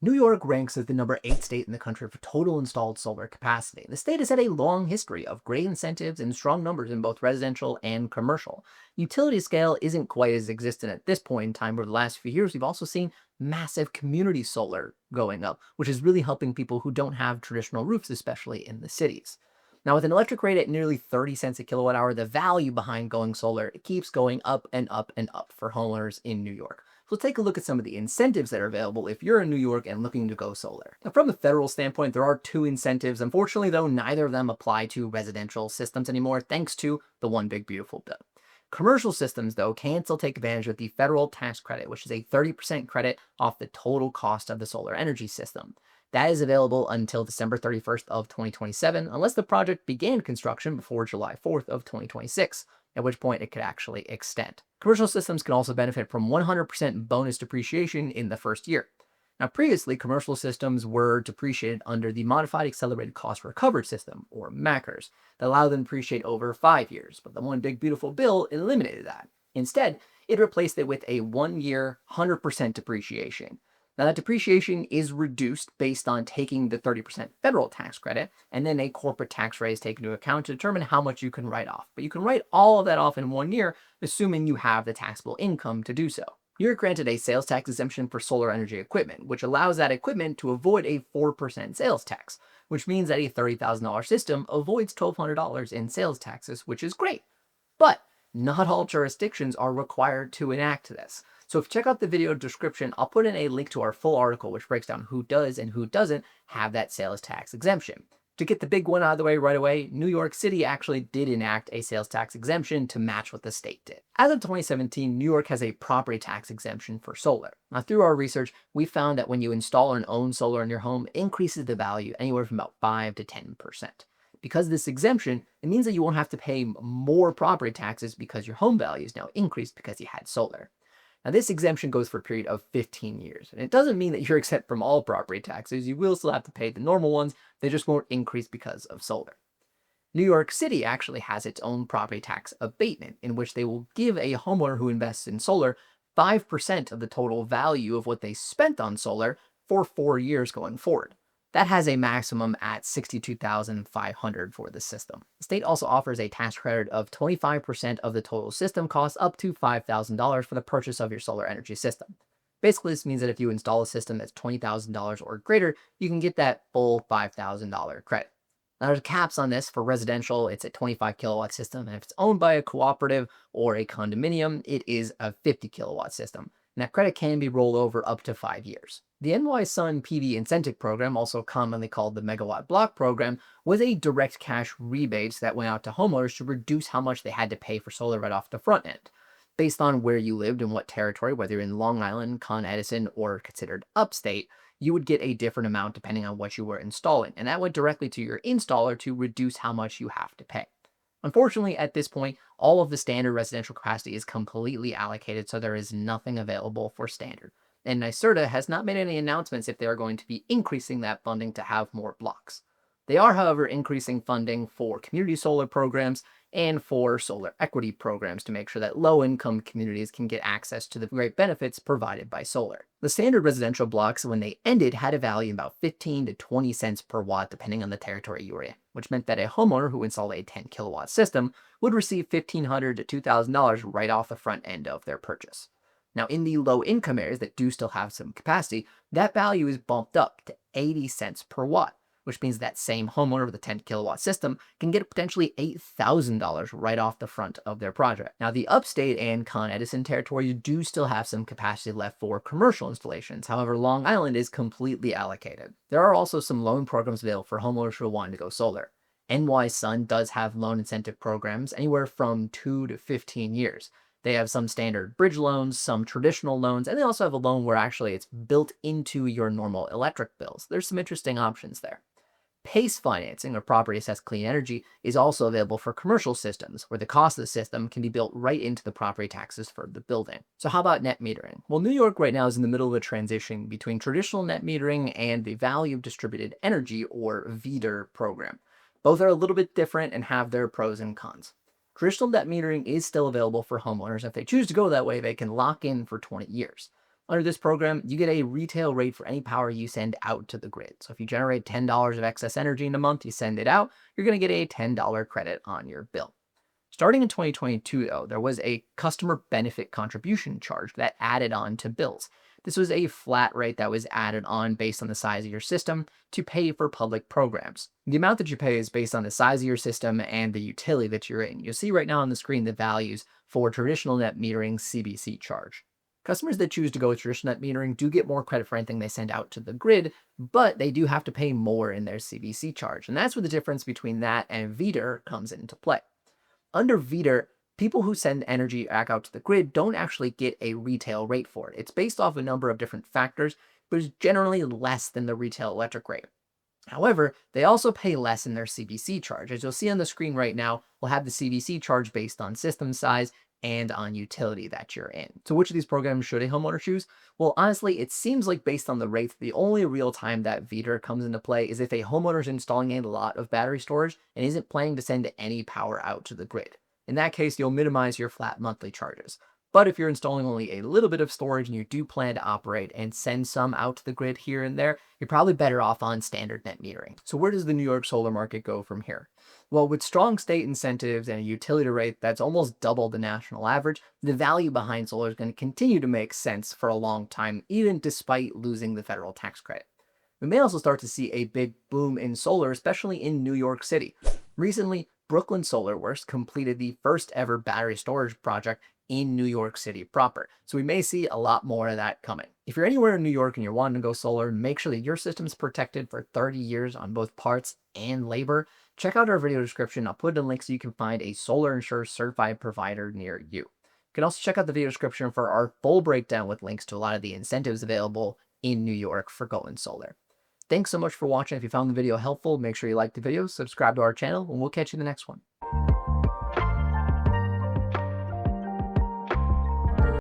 New York ranks as the number 8 state in the country for total installed solar capacity. The state has had a long history of great incentives and strong numbers in both residential and commercial. Utility scale isn't quite as existent at this point in time. Over the last few years, we've also seen massive community solar going up, which is really helping people who don't have traditional roofs, especially in the cities. Now, with an electric rate at nearly 30 cents a kilowatt hour, the value behind going solar keeps going up and up and up for homeowners in New York. So let's take a look at some of the incentives that are available if you're in New York and looking to go solar. Now, from a federal standpoint, there are two incentives. Unfortunately, though, neither of them apply to residential systems anymore, thanks to the One Big Beautiful Bill. Commercial systems, though, can still take advantage of the federal tax credit, which is a 30% credit off the total cost of the solar energy system. That is available until December 31st of 2027, unless the project began construction before July 4th of 2026, at which point it could actually extend. Commercial systems can also benefit from 100% bonus depreciation in the first year. Now, previously, commercial systems were depreciated under the Modified Accelerated Cost Recovered System, or MACRS, that allowed them to depreciate over 5 years, but the One Big Beautiful Bill eliminated that. Instead, it replaced it with a 1-year, 100% depreciation. Now, that depreciation is reduced based on taking the 30% federal tax credit, and then a corporate tax rate is taken into account to determine how much you can write off. But you can write all of that off in 1 year, assuming you have the taxable income to do so. You're granted a sales tax exemption for solar energy equipment, which allows that equipment to avoid a 4% sales tax, which means that a $30,000 system avoids $1,200 in sales taxes, which is great. But not all jurisdictions are required to enact this. So if you check out the video description, I'll put in a link to our full article, which breaks down who does and who doesn't have that sales tax exemption. To get the big one out of the way right away, New York City actually did enact a sales tax exemption to match what the state did. As of 2017, New York has a property tax exemption for solar. Now, through our research, we found that when you install and own solar in your home, it increases the value anywhere from about 5 to 10%. Because of this exemption, it means that you won't have to pay more property taxes because your home value is now increased because you had solar. Now, this exemption goes for a period of 15 years, and it doesn't mean that you're exempt from all property taxes. You will still have to pay the normal ones, they just won't increase because of solar. New York City actually has its own property tax abatement, in which they will give a homeowner who invests in solar 5% of the total value of what they spent on solar for 4 years going forward. That has a maximum at $62,500 for the system. The state also offers a tax credit of 25% of the total system cost up to $5,000 for the purchase of your solar energy system. Basically, this means that if you install a system that's $20,000 or greater, you can get that full $5,000 credit. Now, there's caps on this. For residential, it's a 25 kilowatt system, and if it's owned by a cooperative or a condominium, it is a 50 kilowatt system. And that credit can be rolled over up to 5 years. The NY Sun PV Incentive Program, also commonly called the Megawatt Block Program, was a direct cash rebate that went out to homeowners to reduce how much they had to pay for solar right off the front end. Based on where you lived and what territory, whether you're in Long Island, Con Edison, or considered upstate, you would get a different amount depending on what you were installing, and that went directly to your installer to reduce how much you have to pay. Unfortunately, at this point, all of the standard residential capacity is completely allocated, so there is nothing available for standard. And NYSERDA has not made any announcements if they are going to be increasing that funding to have more blocks. They are, however, increasing funding for community solar programs and for solar equity programs to make sure that low-income communities can get access to the great benefits provided by solar. The standard residential blocks, when they ended, had a value of about 15 to 20 cents per watt depending on the territory you were in, which meant that a homeowner who installed a 10 kilowatt system would receive $1,500 to $2,000 right off the front end of their purchase. Now, in the low-income areas that do still have some capacity, that value is bumped up to 80 cents per watt, which means that same homeowner with a 10 kilowatt system can get potentially $8,000 right off the front of their project. Now, the upstate and Con Edison territories do still have some capacity left for commercial installations. However, Long Island is completely allocated. There are also some loan programs available for homeowners who are wanting to go solar. NY Sun does have loan incentive programs anywhere from 2 to 15 years. They have some standard bridge loans, some traditional loans, and they also have a loan where actually it's built into your normal electric bills. There's some interesting options there. PACE financing, or property assessed clean energy, is also available for commercial systems, where the cost of the system can be built right into the property taxes for the building. So how about net metering? Well, New York right now is in the middle of a transition between traditional net metering and the value of distributed energy, or VDER program. Both are a little bit different and have their pros and cons. Traditional net metering is still available for homeowners. If they choose to go that way, they can lock in for 20 years. Under this program, you get a retail rate for any power you send out to the grid. So if you generate $10 of excess energy in a month, you send it out, you're going to get a $10 credit on your bill. Starting in 2022, though, there was a customer benefit contribution charge that added on to bills. This was a flat rate that was added on based on the size of your system to pay for public programs. The amount that you pay is based on the size of your system and the utility that you're in. You'll see right now on the screen the values for traditional net metering CBC charge. Customers that choose to go with traditional net metering do get more credit for anything they send out to the grid, but they do have to pay more in their CBC charge. And that's where the difference between that and VDER comes into play. Under VDER, people who send energy back out to the grid don't actually get a retail rate for it. It's based off a number of different factors, but is generally less than the retail electric rate. However, they also pay less in their CBC charge. As you'll see on the screen right now, we'll have the CBC charge based on system size and on utility that you're in. So which of these programs should a homeowner choose? Well, honestly, it seems like based on the rates, the only real time that VDER comes into play is if a homeowner is installing a lot of battery storage and isn't planning to send any power out to the grid. In that case, you'll minimize your flat monthly charges. But if you're installing only a little bit of storage and you do plan to operate and send some out to the grid here and there, you're probably better off on standard net metering. So where does the New York solar market go from here? Well, with strong state incentives and a utility rate that's almost double the national average, the value behind solar is going to continue to make sense for a long time, even despite losing the federal tax credit. We may also start to see a big boom in solar, especially in New York City. Recently, Brooklyn Solar Works completed the first ever battery storage project in New York City proper. So we may see a lot more of that coming. If you're anywhere in New York and you're wanting to go solar, make sure that your system is protected for 30 years on both parts and labor. Check out our video description. I'll put in links so you can find a Solar Insure certified provider near you. You can also check out the video description for our full breakdown with links to a lot of the incentives available in New York for going solar. Thanks so much for watching. If you found the video helpful, make sure you like the video, subscribe to our channel, and we'll catch you in the next one.